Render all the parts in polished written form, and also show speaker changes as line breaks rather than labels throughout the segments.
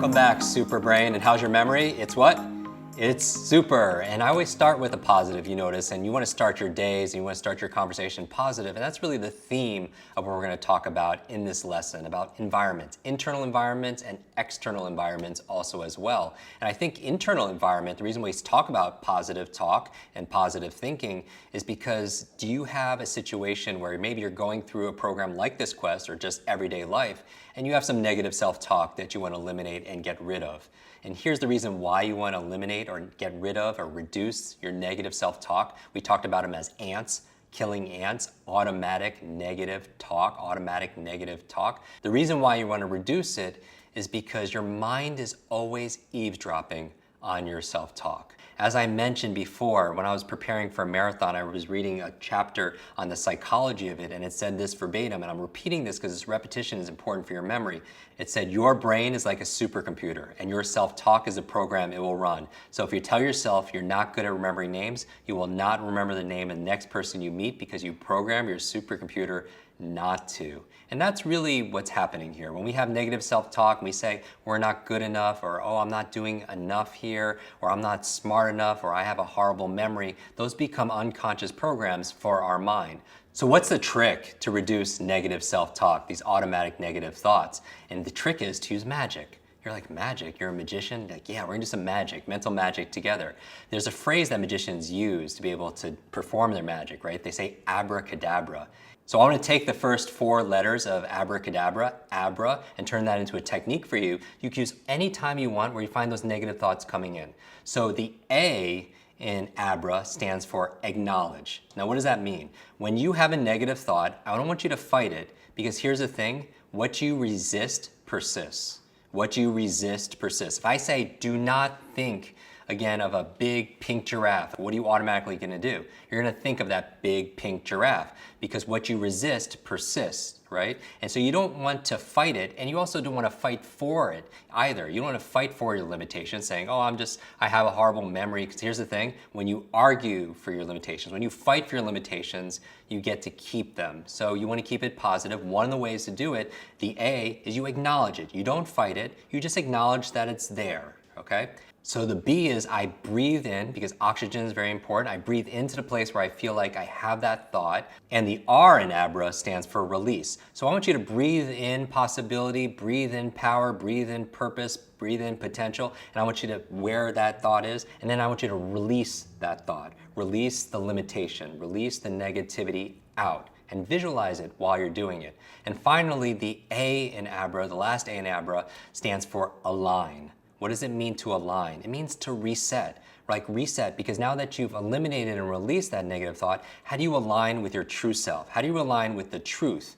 Welcome back, Super Brain. And how's your memory? It's what? It's super. And I always start with a positive, you notice, and you want to start your days and you want to start your conversation positive. And that's really the theme of what we're going to talk about in this lesson, about environments, internal environments and external environments also as well. And I think internal environment, the reason we talk about positive talk and positive thinking is because do you have a situation where maybe you're going through a program like this quest or just everyday life and you have some negative self-talk that you want to eliminate and get rid of? And here's the reason why you want to eliminate or get rid of or reduce your negative self-talk. We talked about them as ants, killing ants, automatic negative talk, automatic negative talk. The reason why you want to reduce it is because your mind is always eavesdropping on your self-talk. As I mentioned before, when I was preparing for a marathon, I was reading a chapter on the psychology of it, and it said this verbatim, and I'm repeating this because this repetition is important for your memory. It said, your brain is like a supercomputer, and your self-talk is a program it will run. So if you tell yourself you're not good at remembering names, you will not remember the name of the next person you meet because you program your supercomputer not to. And that's really what's happening here. When we have negative self-talk, we say we're not good enough, or oh, I'm not doing enough here, or I'm not smart enough, or I have a horrible memory. Those become unconscious programs for our mind. So what's the trick to reduce negative self-talk, these automatic negative thoughts? And the trick is to use magic. You're like, magic? You're a magician? Like, yeah, we're gonna do some magic, mental magic together. There's a phrase that magicians use to be able to perform their magic, right? They say abracadabra. So I want to take the first 4 letters of abracadabra, abra, and turn that into a technique for you. You can use any time you want where you find those negative thoughts coming in. So the A in abra stands for acknowledge. Now what does that mean? When you have a negative thought, I don't want you to fight it, because here's the thing, what you resist persists. What you resist persists. If I say do not think again of a big pink giraffe, what are you automatically going to do? You're going to think of that big pink giraffe because what you resist persists, right? And so you don't want to fight it, and you also don't want to fight for it either. You don't want to fight for your limitations saying, oh, I have a horrible memory. Because here's the thing, when you argue for your limitations, when you fight for your limitations, you get to keep them. So you want to keep it positive. One of the ways to do it, the A, is you acknowledge it. You don't fight it, you just acknowledge that it's there, okay? So the B is I breathe in, because oxygen is very important. I breathe into the place where I feel like I have that thought. And the R in ABRA stands for release. So I want you to breathe in possibility, breathe in power, breathe in purpose, breathe in potential. And I want you to where that thought is. And then I want you to release that thought. Release the limitation, release the negativity out. And visualize it while you're doing it. And finally, the A in ABRA, the last A in ABRA, stands for align. What does it mean to align? It means to reset, like reset, because now that you've eliminated and released that negative thought, how do you align with your true self? How do you align with the truth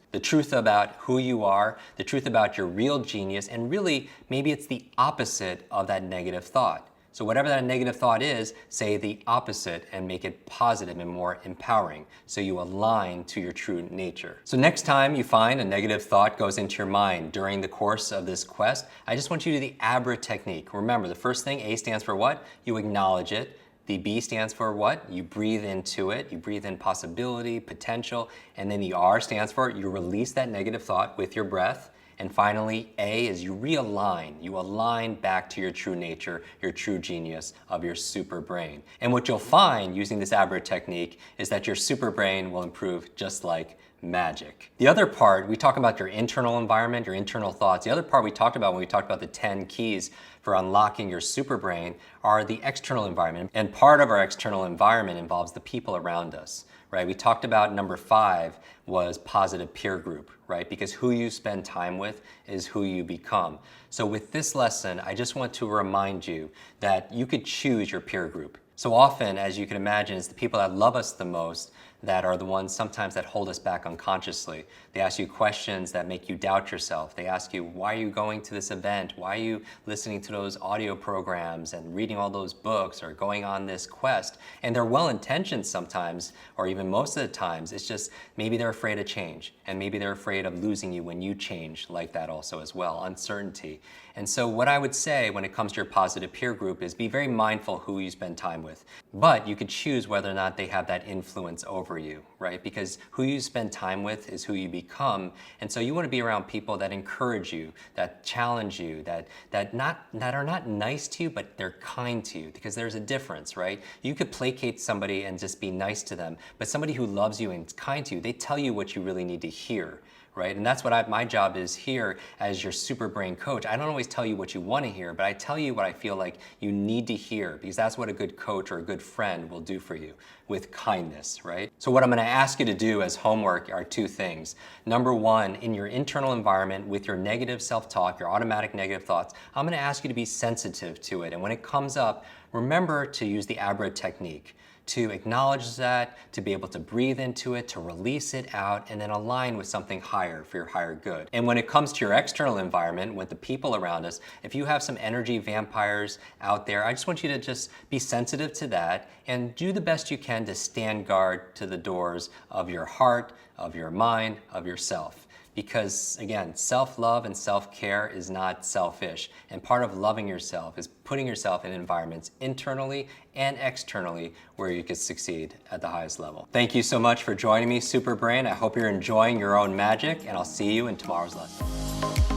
about who you are, the truth about your real genius, and really, maybe it's the opposite of that negative thought. So whatever that negative thought is, say the opposite and make it positive and more empowering. So you align to your true nature. So next time you find a negative thought goes into your mind during the course of this quest, I just want you to do the ABRA technique. Remember, the first thing, A stands for what? You acknowledge it. The B stands for what? You breathe into it. You breathe in possibility, potential. And then the R stands for you release that negative thought with your breath. And finally, A is you realign. You align back to your true nature, your true genius of your super brain. And what you'll find using this ABRA technique is that your super brain will improve just like magic. The other part, we talk about your internal environment, your internal thoughts. The other part we talked about when we talked about the 10 keys for unlocking your super brain are the external environment. And part of our external environment involves the people around us. Right? We talked about number 5 was positive peer group, right? Because who you spend time with is who you become. So with this lesson, I just want to remind you that you could choose your peer group. So often, as you can imagine, it's the people that love us the most that are the ones sometimes that hold us back unconsciously. They ask you questions that make you doubt yourself. They ask you, why are you going to this event? Why are you listening to those audio programs and reading all those books or going on this quest? And they're well-intentioned sometimes, or even most of the times. It's just maybe they're afraid of change, and maybe they're afraid of losing you when you change like that also as well, uncertainty. And so what I would say when it comes to your positive peer group is be very mindful who you spend time with. But you could choose whether or not they have that influence over for you, right? Because who you spend time with is who you become. And so you want to be around people that encourage you, that challenge you, that are not nice to you, but they're kind to you, because there's a difference, right? You could placate somebody and just be nice to them, but somebody who loves you and is kind to you, they tell you what you really need to hear. Right? And that's what my job is here as your super brain coach. I don't always tell you what you want to hear, but I tell you what I feel like you need to hear, because that's what a good coach or a good friend will do for you, with kindness, right? So what I'm going to ask you to do as homework are two things. Number one, in your internal environment with your negative self-talk, your automatic negative thoughts, I'm going to ask you to be sensitive to it. And when it comes up, remember to use the ABRA technique, to acknowledge that, to be able to breathe into it, to release it out, and then align with something higher for your higher good. And when it comes to your external environment, with the people around us, if you have some energy vampires out there, I just want you to just be sensitive to that and do the best you can to stand guard to the doors of your heart, of your mind, of yourself. Because again, self-love and self-care is not selfish. And part of loving yourself is putting yourself in environments internally and externally where you can succeed at the highest level. Thank you so much for joining me, Super Brain. I hope you're enjoying your own magic, and I'll see you in tomorrow's lesson.